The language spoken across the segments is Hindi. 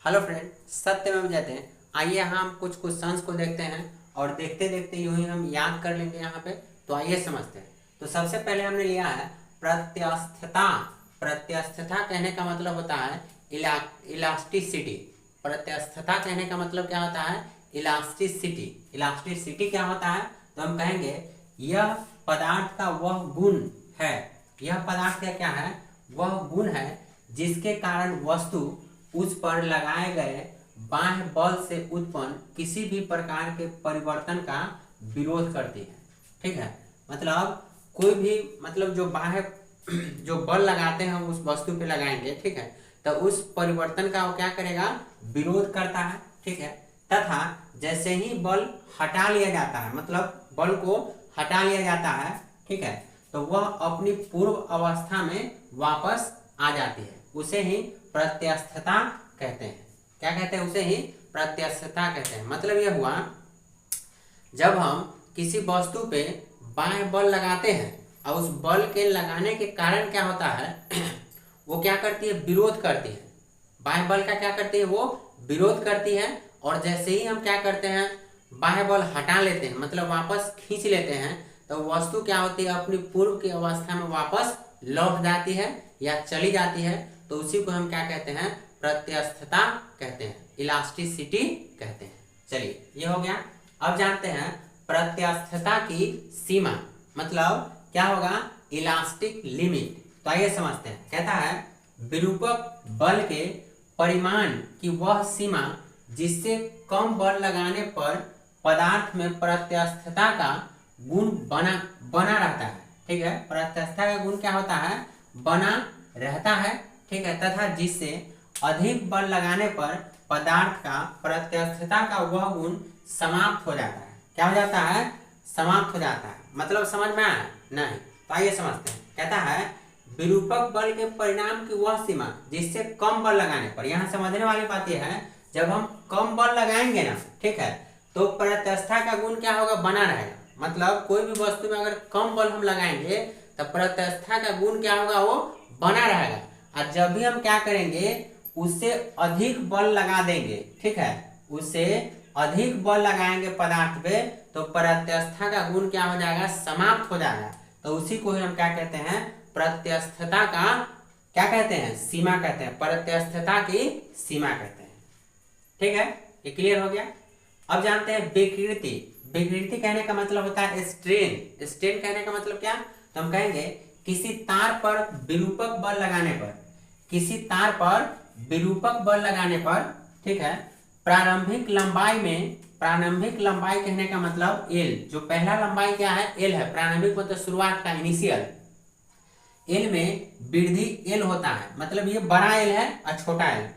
हेलो फ्रेंड, सत्यमेव जयते हैं। आइए हम कुछ क्वेश्चंस को देखते हैं और देखते देखते यूं ही हम याद कर लेंगे यहाँ पे। तो आइए समझते हैं। तो सबसे पहले हमने लिया है प्रत्यस्थता। प्रत्यस्थता कहने का मतलब होता है इलास्टिसिटी। प्रत्यस्थता कहने का मतलब क्या होता है? इलास्टिसिटी। इलास्टिसिटी क्या होता है? तो हम कहेंगे यह पदार्थ का वह गुण है। यह पदार्थ का क्या है? वह गुण है जिसके कारण वस्तु उस पर लगाए गए बाह्य बल से उत्पन्न किसी भी प्रकार के परिवर्तन का विरोध करती है। ठीक है, मतलब कोई भी जो बाह्य जो बल लगाते हैं उस वस्तु पे लगाएंगे, ठीक है, तो उस परिवर्तन का वो क्या करेगा? विरोध करता है। ठीक है, तथा जैसे ही बल हटा लिया जाता है, मतलब बल को हटा लिया जाता है, ठीक है, तो वह अपनी पूर्व अवस्था में वापस आ जाती है। उसे ही प्रत्यस्थता कहते हैं। क्या कहते हैं? उसे ही प्रत्यस्थता कहते हैं। मतलब यह हुआ, जब हम किसी वस्तु पे बाह्य बल लगाते हैं और उस बल के लगाने के कारण क्या होता है वो क्या करती है? विरोध करती है। बाह्य बल का क्या करती है? वो विरोध करती है। और जैसे ही हम क्या करते हैं, बाह्य बल हटा लेते हैं, मतलब वापस खींच लेते हैं, तो वस्तु क्या होती है? अपनी पूर्व की अवस्था में वापस लौट जाती है या चली जाती है। तो उसी को हम क्या कहते हैं? प्रत्यस्थता कहते हैं, इलास्टिसिटी कहते हैं। चलिए, ये हो गया। अब जानते हैं प्रत्यस्थता की सीमा, मतलब क्या होगा? Elastic limit. तो आइए समझते हैं। कहता है विरूपक बल के परिमाण की वह सीमा जिससे कम बल लगाने पर पदार्थ में प्रत्यस्थता का गुण बना रहता है। ठीक है, प्रत्यस्थता का गुण क्या होता है? बना रहता है। ठीक है, तथा जिससे अधिक बल लगाने पर पदार्थ का प्रत्यस्थता का वह गुण समाप्त हो जाता है। क्या हो जाता है? समाप्त हो जाता है। मतलब समझ में आया? नहीं। तो आइए समझते हैं। कहता है विरूपक बल के परिणाम की वह सीमा जिससे कम बल लगाने पर, यहाँ समझने वाली बात यह है, जब हम कम बल लगाएंगे ना, ठीक है, तो प्रत्यस्थता का गुण क्या होगा? बना रहेगा। मतलब कोई भी वस्तु में अगर कम बल हम लगाएंगे तो प्रत्यस्थता का गुण क्या होगा? वो बना रहेगा। और जब भी हम क्या करेंगे, उससे अधिक बल लगा देंगे, ठीक है, उससे अधिक बल लगाएंगे पदार्थ पे, तो प्रत्यस्थता का गुण क्या हो जाएगा? समाप्त हो जाएगा। तो उसी को ही हम क्या कहते हैं? प्रत्यस्थता का क्या कहते हैं? सीमा कहते हैं। प्रत्यस्थता की सीमा कहते हैं। ठीक है, ये क्लियर हो गया। अब जानते हैं विकृति। विकृति कहने का मतलब होता है स्ट्रेन। स्ट्रेन कहने का मतलब क्या? तो हम कहेंगे किसी तार पर विरूपक बल लगाने पर, किसी तार पर विरूपक बल लगाने पर, ठीक है, प्रारंभिक लंबाई कहने का मतलब एल, जो पहला लंबाई क्या है? एल है। प्रारंभिक मतलब शुरुआत का, इनिशियल। एल में वृद्धि एल होता है, मतलब ये बड़ा एल है और छोटा एल।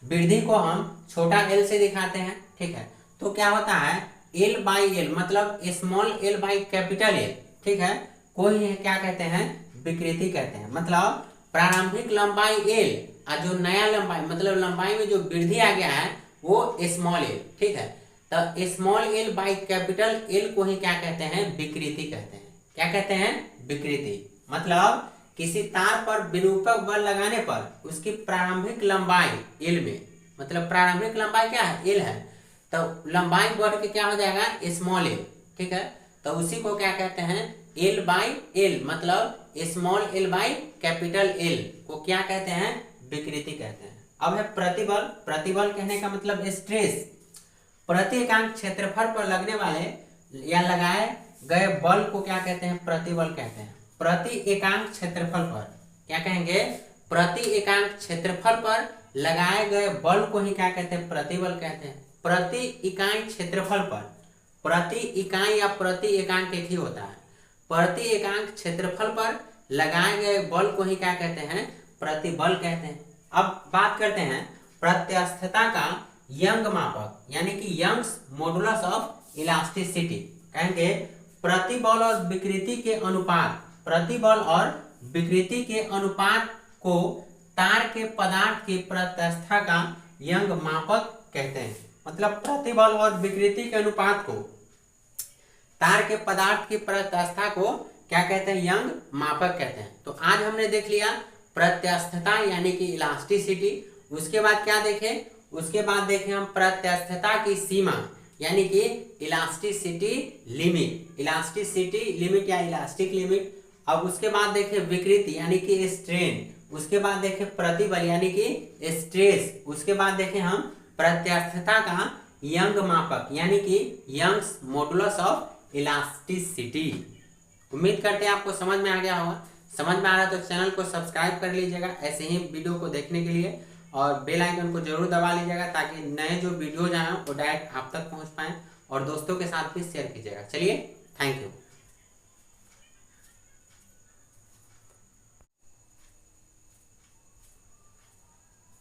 वृद्धि को हम छोटा एल से दिखाते हैं। ठीक है, तो क्या होता है? एल बाई एल, मतलब small L by capital L, ठीक है, को ही क्या कहते हैं? विकृति कहते हैं। मतलब प्रारंभिक लंबाई एल और जो नया लंबाई, मतलब लंबाई में जो वृद्धि आ गया है वो स्मॉल एल, ठीक है, तो small L by capital L को ही क्या कहते हैं? विकृति कहते हैं। क्या कहते हैं? विकृति। मतलब किसी तार पर विरूपक बल लगाने पर उसकी प्रारंभिक लंबाई एल में, मतलब प्रारंभिक लंबाई क्या है? एल है, तो लंबाई बढ़ के क्या हो जाएगा? Small L. ठीक है, तो उसी को क्या कहते हैं? एल बाई एल, मतलब small L by capital L को क्या कहते हैं? विकृति कहते हैं। अब है प्रतिबल। प्रतिबल कहने का मतलब स्ट्रेस। प्रति एकांक क्षेत्रफल पर लगने वाले या लगाए गए बल को क्या कहते हैं? प्रतिबल कहते हैं। प्रति एकांक क्षेत्रफल पर क्या कहेंगे? प्रति एकांक क्षेत्रफल पर लगाए गए बल को ही क्या कहते हैं? प्रतिबल कहते हैं। प्रति इकाई क्षेत्रफल पर, प्रति इकाई या प्रति एकांक एक ही होता है। प्रति एकांक क्षेत्रफल पर लगाए गए बल को ही क्या कहते हैं? प्रतिबल कहते हैं। अब बात करते हैं प्रत्यस्थता का यंग मापक, यानी कि यंग्स मॉडुलस ऑफ इलास्टिसिटी। कहेंगे प्रतिबल और विकृति के अनुपात, प्रतिबल और विकृति के अनुपात को तार के पदार्थ की प्रत्यस्थता का यंग मापक कहते हैं। मतलब प्रतिबल और विकृति के अनुपात को तार के पदार्थ की प्रत्यस्थता को क्या कहते हैं? यंग मापक कहते हैं। तो आज हमने देख लिया प्रत्यस्थता यानी कि इलास्टिसिटी। उसके बाद क्या देखें? उसके बाद देखें हम प्रत्यस्थता की सीमा यानी कि इलास्टिसिटी लिमिट या इलास्टिक लिमिट। अब उसके बाद देखें विकृति यानी कि स्ट्रेन। उसके बाद देखें प्रतिबल यानी कि स्ट्रेस। उसके बाद देखें हम प्रत्यस्थता का यंग मापक यानी कि यंग्स मॉडुलस ऑफ इलास्टिसिटी। उम्मीद करते हैं आपको समझ में आ गया होगा। समझ में आ रहा है तो चैनल को सब्सक्राइब कर लीजिएगा ऐसे ही वीडियो को देखने के लिए, और बेल आइकन को जरूर दबा लीजिएगा ताकि नए जो वीडियोज आए वो डायरेक्ट आप तक पहुंच पाए, और दोस्तों के साथ भी शेयर कीजिएगा। चलिए, थैंक यू।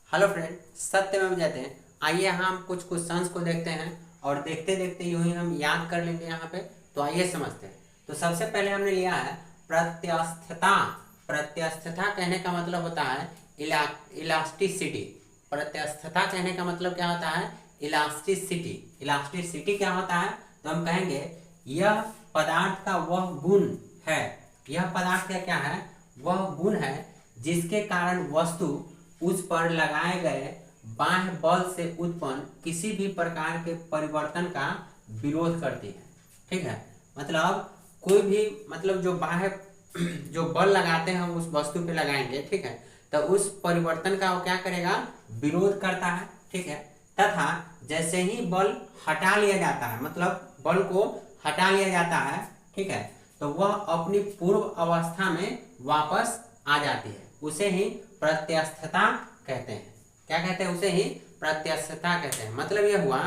हेलो फ्रेंड, सत्यमेव जयते। आइए हम कुछ क्वेश्चंस को देखते हैं और देखते देखते यूं ही हम याद कर लेंगे यहाँ पे। तो आइए समझते हैं। तो सबसे पहले हमने लिया है प्रत्यस्थता। प्रत्यस्थता कहने का मतलब होता है इलास्टिसिटी। प्रत्यस्थता कहने का मतलब क्या होता है? इलास्टिसिटी। इलास्टिसिटी क्या होता है? तो हम कहेंगे यह पदार्थ का वह गुण है। यह पदार्थ का क्या है? वह गुण है जिसके कारण वस्तु उस पर लगाए गए बाह्य बल से उत्पन्न किसी भी प्रकार के परिवर्तन का विरोध करती है। ठीक है, मतलब कोई भी जो बाह्य जो बल लगाते हैं उस वस्तु पे लगाएंगे, ठीक है, तो उस परिवर्तन का वो क्या करेगा? विरोध करता है। ठीक है, तथा जैसे ही बल हटा लिया जाता है, मतलब बल को हटा लिया जाता है, ठीक है, तो वह अपनी पूर्व अवस्था में वापस आ जाती है। उसे ही प्रत्यस्थता कहते हैं। क्या कहते हैं? उसे ही प्रत्यस्थता कहते हैं। मतलब यह हुआ,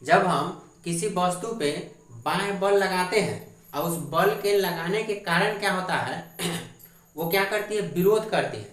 जब हम किसी वस्तु पे बाह्य बल लगाते हैं और उस बल के लगाने के कारण क्या होता है वो क्या करती है? विरोध करती है।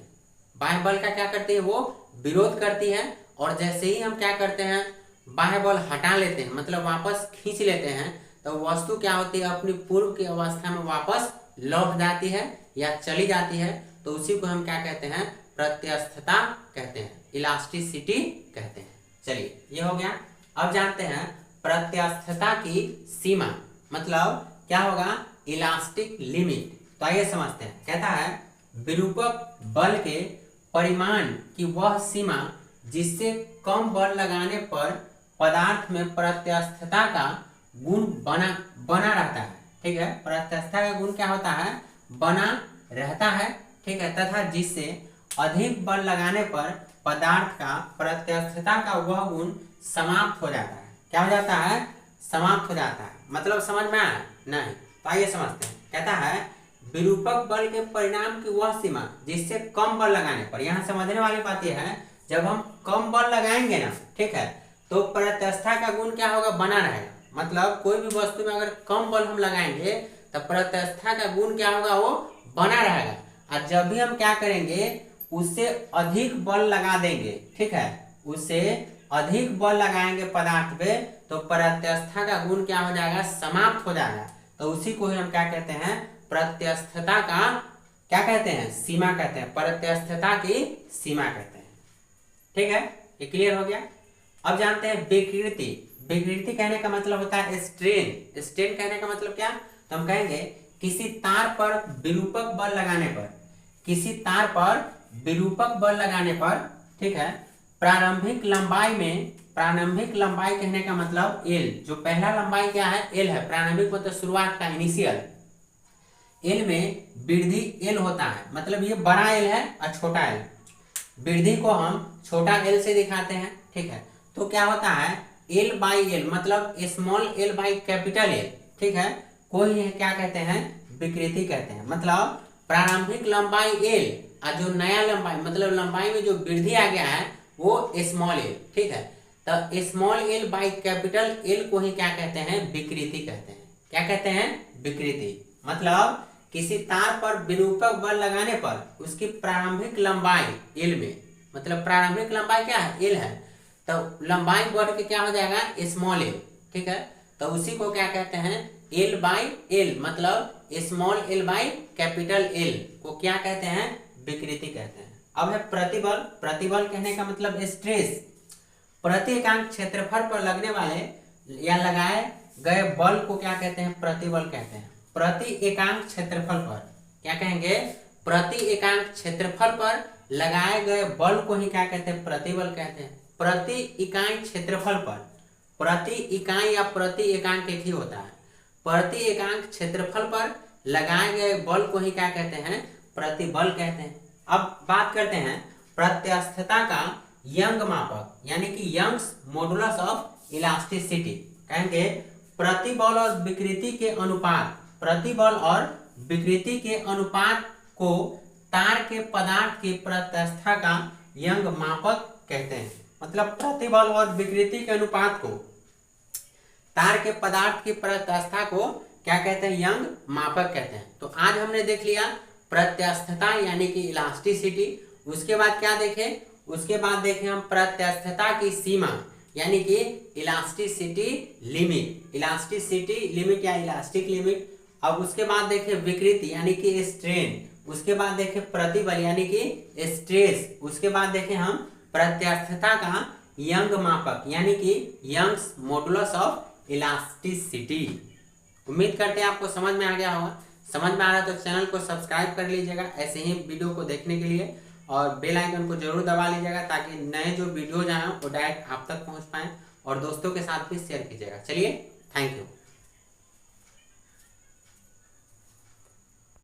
बाह्य बल का क्या करती है? वो विरोध करती है। और जैसे ही हम क्या करते हैं, बाह्य बल हटा लेते हैं, मतलब वापस खींच लेते हैं, तो वस्तु क्या होती है? अपनी पूर्व की अवस्था में वापस लौट जाती है या चली जाती है। तो उसी को हम क्या कहते हैं? प्रत्यस्थता कहते हैं, इलास्टिसिटी कहते हैं। चलिए, ये हो गया। अब जानते हैं प्रत्यस्थता की सीमा मतलब क्या होगा? Elastic limit. तो आइए समझते हैं। कहता है विरूपक बल के परिमाण की वह सीमा जिससे कम बल लगाने पर पदार्थ में प्रत्यस्थता का गुण बना रहता है। ठीक है, प्रत्यस्थता का गुण क्या होता है? बना रहता है। ठीक है, तथा जिससे अधिक बल लगाने पर पदार्थ का प्रत्यस्थता का वह गुण समाप्त हो जाता है। क्या हो जाता है? समाप्त हो जाता है। मतलब समझ में आया? नहीं। तो आइए समझते हैं। कहता है विरूपक बल के परिणाम की वह सीमा जिससे कम बल लगाने पर, यहाँ समझने वाली बात यह है, जब हम कम बल लगाएंगे ना, ठीक है, तो प्रत्यस्थता का गुण क्या होगा? बना रहेगा। मतलब कोई भी वस्तु में अगर कम बल हम लगाएंगे तो प्रत्यस्थता का गुण क्या होगा? वो बना रहेगा। और जब भी हम क्या करेंगे, उससे अधिक बल लगा देंगे, ठीक है, उससे अधिक बल लगाएंगे पदार्थ पे, तो प्रत्यस्थता का गुण क्या हो जाएगा? समाप्त हो जाएगा। तो उसी को हम क्या कहते हैं? प्रत्यस्थता का क्या कहते हैं? सीमा कहते हैं। प्रत्यस्थता की सीमा कहते हैं। ठीक है, ये क्लियर हो गया। अब जानते हैं विकृति। विकृति कहने का मतलब होता है स्ट्रेन। स्ट्रेन कहने का मतलब क्या? तो हम कहेंगे किसी तार पर विरूपक बल लगाने पर, किसी तार पर विरूपक बल लगाने पर, ठीक है, प्रारंभिक लंबाई कहने का मतलब एल, जो पहला लंबाई क्या है? एल है। प्रारंभिक मतलब शुरुआत का, इनिशियल। एल में वृद्धि एल होता है, मतलब ये बड़ा एल है और छोटा एल। वृद्धि को हम छोटा एल से दिखाते हैं। ठीक है, तो क्या होता है? एल बाई एल मतलब small L by capital L. ठीक है, कोई क्या कहते हैं? विकृति कहते हैं। मतलब प्रारंभिक लंबाई एल और जो नया लंबाई, मतलब लंबाई में जो वृद्धि आ गया है वो स्मॉल एल। ठीक है, तो small L by capital L को ही क्या कहते हैं? विकृति कहते हैं। क्या कहते हैं? विकृति। मतलब किसी तार पर विरूपक बल लगाने पर उसकी प्रारंभिक लंबाई एल में, मतलब प्रारंभिक लंबाई क्या है? एल है, तो लंबाई बढ़ के क्या हो जाएगा? Small L. ठीक है, तो उसी को क्या कहते हैं? एल बाई एल, मतलब small L by capital L को क्या कहते हैं? विकृति कहते हैं। अब है प्रतिबल। प्रतिबल कहने का मतलब स्ट्रेस। प्रति एकांक क्षेत्रफल पर लगने वाले या लगाए गए बल को क्या कहते हैं? प्रतिबल कहते हैं। प्रति एकांक क्षेत्रफल पर क्या कहेंगे? प्रति एकांक क्षेत्रफल पर लगाए गए बल को ही क्या कहते हैं? प्रतिबल कहते हैं। प्रति इकाई क्षेत्रफल पर, प्रति इकाई या प्रति एकांक एक ही होता है, प्रति एकांक क्षेत्रफल पर लगाए गए बल को ही क्या कहते हैं, प्रतिबल कहते हैं। अब बात करते हैं प्रत्यास्थता का यंग मापक यानी कि यंग्स मॉडुलस ऑफ इलास्टिसिटी। कहेंगे प्रतिबल और विकृति के अनुपात, प्रतिबल और विकृति के अनुपात को तार के पदार्थ की प्रत्यास्थता का यंग मापक कहते हैं। मतलब प्रतिबल और विकृति के अनुपात को तार के पदार्थ की प्रत्यास्थता को क्या कहते हैं, यंग मापक कहते हैं। तो आज हमने देख लिया प्रत्यास्थता यानी कि इलास्टिसिटी। उसके बाद क्या देखें, उसके बाद देखें हम प्रत्यास्थता की सीमा यानी कि इलास्टिसिटी लिमिट, इलास्टिसिटी लिमिट या इलास्टिक लिमिट। अब उसके बाद देखें विकृति यानी कि स्ट्रेन, उसके बाद देखें प्रतिबल यानी कि स्ट्रेस, उसके बाद देखें हम प्रत्यास्थता का यंग मापक यानी कि यंग्स मॉडुलस ऑफ इलास्टिसिटी। उम्मीद करते हैं आपको समझ में आ गया होगा। समझ में आ रहा है तो चैनल को सब्सक्राइब कर लीजिएगा ऐसे ही वीडियो को देखने के लिए, और बेल आइकन को जरूर दबा लीजिएगा ताकि नए जो वीडियोज आए वो डायरेक्ट आप तक पहुंच पाएं, और दोस्तों के साथ भी शेयर कीजिएगा। चलिए, थैंक यू।